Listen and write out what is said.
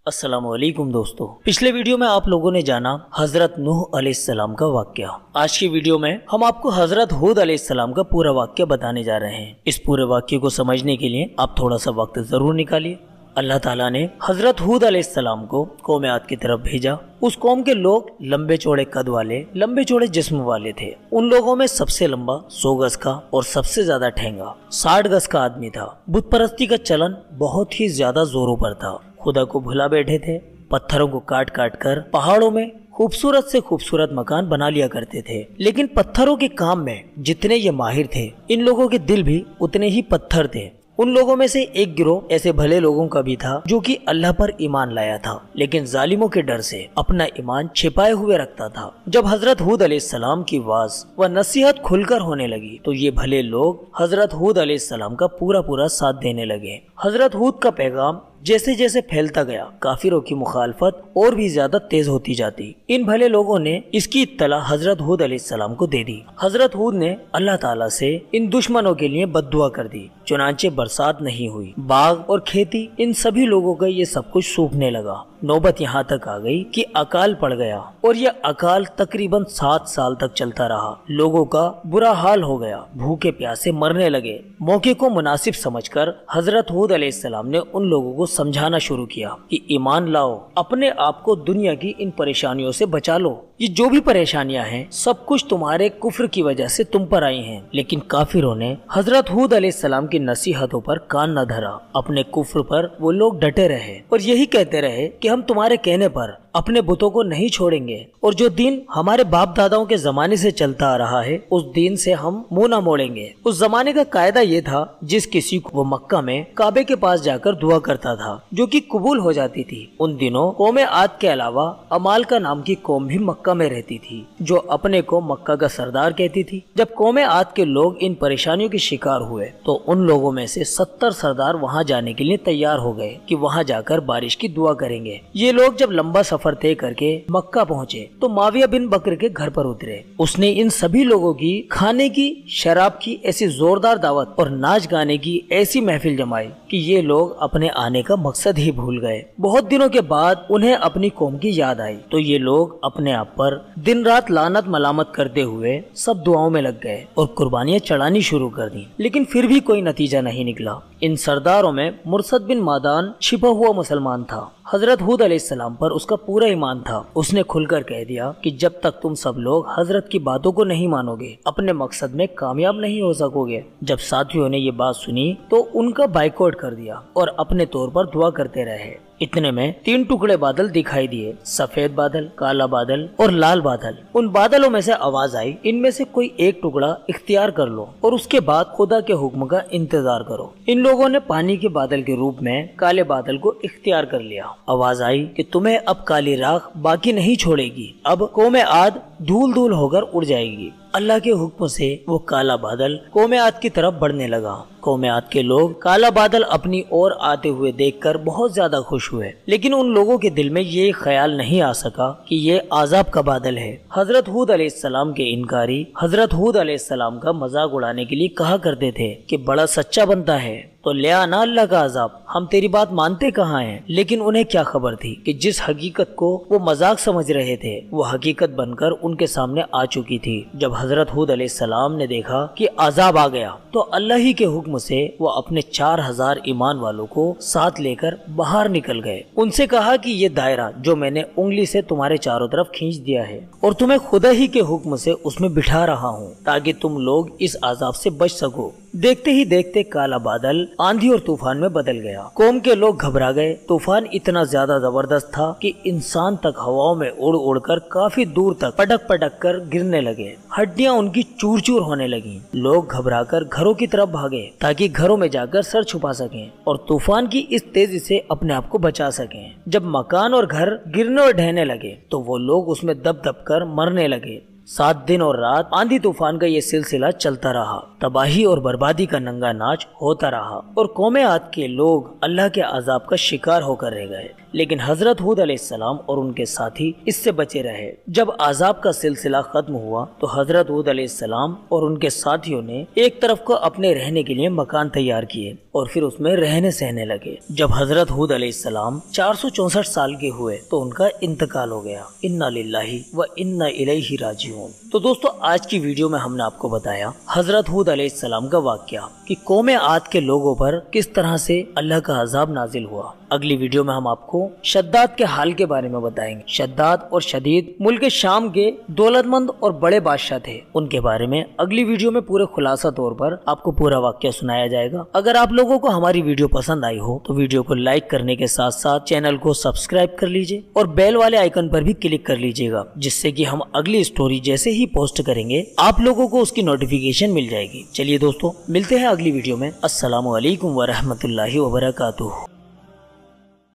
अस्सलाम वालेकुम दोस्तों, पिछले वीडियो में आप लोगों ने जाना हजरत नूह अलैहिस्सलाम का वाक्या। आज की वीडियो में हम आपको हजरत हूद अलैहिस्सलाम का पूरा वाक्य बताने जा रहे हैं। इस पूरे वाक्य को समझने के लिए आप थोड़ा सा वक्त जरूर निकालिए। अल्लाह ताला ने हजरत हूद अलैहिस्सलाम को कौम आद की तरफ भेजा। उस कौम के लोग लंबे चौड़े कद वाले, लंबे चौड़े जिस्म वाले थे। उन लोगों में सबसे लंबा 100 गज का और सबसे ज्यादा ठेंगा 60 गज का आदमी था। बुत परस्ती का चलन बहुत ही ज्यादा जोरों पर था। खुदा को भुला बैठे थे। पत्थरों को काट काट कर पहाड़ों में खूबसूरत से खूबसूरत मकान बना लिया करते थे। लेकिन पत्थरों के काम में जितने ये माहिर थे, इन लोगों के दिल भी उतने ही पत्थर थे। उन लोगों में से एक गिरोह ऐसे भले लोगों का भी था जो कि अल्लाह पर ईमान लाया था, लेकिन जालिमों के डर से अपना ईमान छिपाए हुए रखता था। जब हजरत हूद अलैहिस्सलाम की वाज व नसीहत खुलकर होने लगी तो ये भले लोग हजरत हूद अलैहिस्सलाम का पूरा साथ देने लगे। हजरत हूद का पैगाम जैसे जैसे फैलता गया, काफिरों की मुखालफत और भी ज्यादा तेज होती जाती। इन भले लोगों ने इसकी इत्तला हजरत हूद अलैहिस्सलाम को दे दी। हजरत हूद ने अल्लाह ताला से इन दुश्मनों के लिए बद्दुआ कर दी। चुनांचे बरसात नहीं हुई। बाग और खेती, इन सभी लोगों का ये सब कुछ सूखने लगा। नौबत यहाँ तक आ गई कि अकाल पड़ गया और यह अकाल तकरीबन 7 साल तक चलता रहा। लोगों का बुरा हाल हो गया, भूखे प्यासे मरने लगे। मौके को मुनासिब समझकर हजरत हूद अलैहिस्सलाम ने उन लोगों को समझाना शुरू किया कि ईमान लाओ, अपने आप को दुनिया की इन परेशानियों से बचा लो। ये जो भी परेशानियां हैं, सब कुछ तुम्हारे कुफ्र की वजह से तुम पर आई हैं। लेकिन काफिरों ने हजरत हूद अलैहिस्सलाम की नसीहतों पर कान न धरा। अपने कुफ्र पर वो लोग डटे रहे और यही कहते रहे कि हम तुम्हारे कहने पर अपने बुतों को नहीं छोड़ेंगे और जो दीन हमारे बाप दादाओं के जमाने से चलता आ रहा है, उस दीन से हम मुंह न मोड़ेंगे। उस जमाने का कायदा ये था, जिस किसी को वो मक्का में काबे के पास जाकर दुआ करता था, जो कि कबूल हो जाती थी। उन दिनों कौम आद के अलावा अमालका नाम की कौम भी मक्का में रहती थी, जो अपने को मक्का का सरदार कहती थी। जब कौम आद के लोग इन परेशानियों के शिकार हुए तो उन लोगों में से 70 सरदार वहाँ जाने के लिए तैयार हो गए कि वहाँ जाकर बारिश की दुआ करेंगे। ये लोग जब लंबा सफर तय करके मक्का पहुँचे तो माविया बिन बकर के घर पर उतरे। उसने इन सभी लोगों की खाने की, शराब की ऐसी जोरदार दावत और नाच गाने की ऐसी महफिल जमाई कि ये लोग अपने आने का मकसद ही भूल गए। बहुत दिनों के बाद उन्हें अपनी कौम की याद आई तो ये लोग अपने आप पर दिन रात लानत मलामत करते हुए सब दुआओं में लग गए और कुर्बानियां चढ़ानी शुरू कर दी। लेकिन फिर भी कोई नतीजा नहीं निकला। इन सरदारों में मुर्सद बिन मादान छिपा हुआ मुसलमान था। हजरत हूद अलैहिस्सलाम पर उसका पूरा ईमान था। उसने खुलकर कह दिया कि जब तक तुम सब लोग हजरत की बातों को नहीं मानोगे, अपने मकसद में कामयाब नहीं हो सकोगे। जब साथियों ने ये बात सुनी तो उनका बाइकआउट कर दिया और अपने तौर पर दुआ करते रहे। इतने में 3 टुकड़े बादल दिखाई दिए, सफेद बादल, काला बादल और लाल बादल। उन बादलों में से आवाज आई, इनमें से कोई एक टुकड़ा इख्तियार कर लो और उसके बाद खुदा के हुक्म का इंतजार करो। इन लोगों ने पानी के बादल के रूप में काले बादल को इख्तियार कर लिया। आवाज आई कि तुम्हें अब काली राख बाकी नहीं छोड़ेगी, अब कौम आद धूल धूल होकर उड़ जाएगी। अल्लाह के हुक्म से वो काला बादल कौम आद की तरफ बढ़ने लगा। कौम आद के लोग काला बादल अपनी ओर आते हुए देखकर बहुत ज्यादा खुश हुए, लेकिन उन लोगों के दिल में ये ख्याल नहीं आ सका कि ये आजाब का बादल है। हजरत हूद अलैहिस्सलाम के इनकारी हजरत हूद अलैहिस्सलाम का मजाक उड़ाने के लिए कहा करते थे कि बड़ा सच्चा बनता है तो ले आना अल्लाह का अजाब, हम तेरी बात मानते कहाँ हैं। लेकिन उन्हें क्या खबर थी कि जिस हकीकत को वो मजाक समझ रहे थे वो हकीकत बनकर उनके सामने आ चुकी थी। जब हजरत हूद अलैहिस्सलाम ने देखा कि अजाब आ गया तो अल्लाह ही के हुक्म से वो अपने 4000 ईमान वालों को साथ लेकर बाहर निकल गए। उनसे कहा कि ये दायरा जो मैंने उंगली से तुम्हारे चारों तरफ खींच दिया है और तुम्हें खुदा ही के हुक्म से उसमें बिठा रहा हूँ ताकि तुम लोग इस अजाब से बच सको। देखते ही देखते काला बादल आंधी और तूफान में बदल गया। कौम के लोग घबरा गए। तूफान इतना ज्यादा जबरदस्त था कि इंसान तक हवाओं में उड़ उड़कर काफी दूर तक पटक पटक कर गिरने लगे। हड्डियां उनकी चूर चूर होने लगी। लोग घबराकर घरों की तरफ भागे ताकि घरों में जाकर सर छुपा सकें और तूफान की इस तेजी से अपने आप को बचा सकें। जब मकान और घर गिरने और ढहने लगे तो वो लोग उसमें दब दब कर मरने लगे। 7 दिन और रात आंधी तूफान का ये सिलसिला चलता रहा, तबाही और बर्बादी का नंगा नाच होता रहा और कौमे आद के लोग अल्लाह के अजाब का शिकार होकर रह गए। लेकिन हजरत हूद अलैहिस्सलाम और उनके साथी इससे बचे रहे। जब अजाब का सिलसिला खत्म हुआ तो हजरत हूद अलैहिस्सलाम और उनके साथियों ने एक तरफ को अपने रहने के लिए मकान तैयार किए और फिर उसमें रहने सहने लगे। जब हजरत हूद अलैहिस्सलाम 464 साल के हुए तो उनका इंतकाल हो गया। इन्ना लिल्लाहि व इन्ना इलैहि राजिऊन। तो दोस्तों, आज की वीडियो में हमने आपको बताया हजरत हूद अलैहिस्सलाम का वाकया कि कौमे आद के लोगों पर किस तरह से अल्लाह का अजाब नाजिल हुआ। अगली वीडियो में हम आपको शद्दाद के हाल के बारे में बताएंगे। शद्दाद और शदीद मुल्क शाम के दौलतमंद और बड़े बादशाह थे। उनके बारे में अगली वीडियो में पूरे खुलासा तौर पर आपको पूरा वाकया सुनाया जाएगा। अगर आप लोगों को हमारी वीडियो पसंद आई हो तो वीडियो को लाइक करने के साथ साथ चैनल को सब्सक्राइब कर लीजिए और बेल वाले आइकन पर भी क्लिक कर लीजिएगा, जिससे कि हम अगली स्टोरी जैसे ही पोस्ट करेंगे आप लोगों को उसकी नोटिफिकेशन मिल जाएगी। चलिए दोस्तों, मिलते हैं अगली वीडियो में। अस्सलामु अलैकुम व रहमतुल्लाहि व बरकातुहू।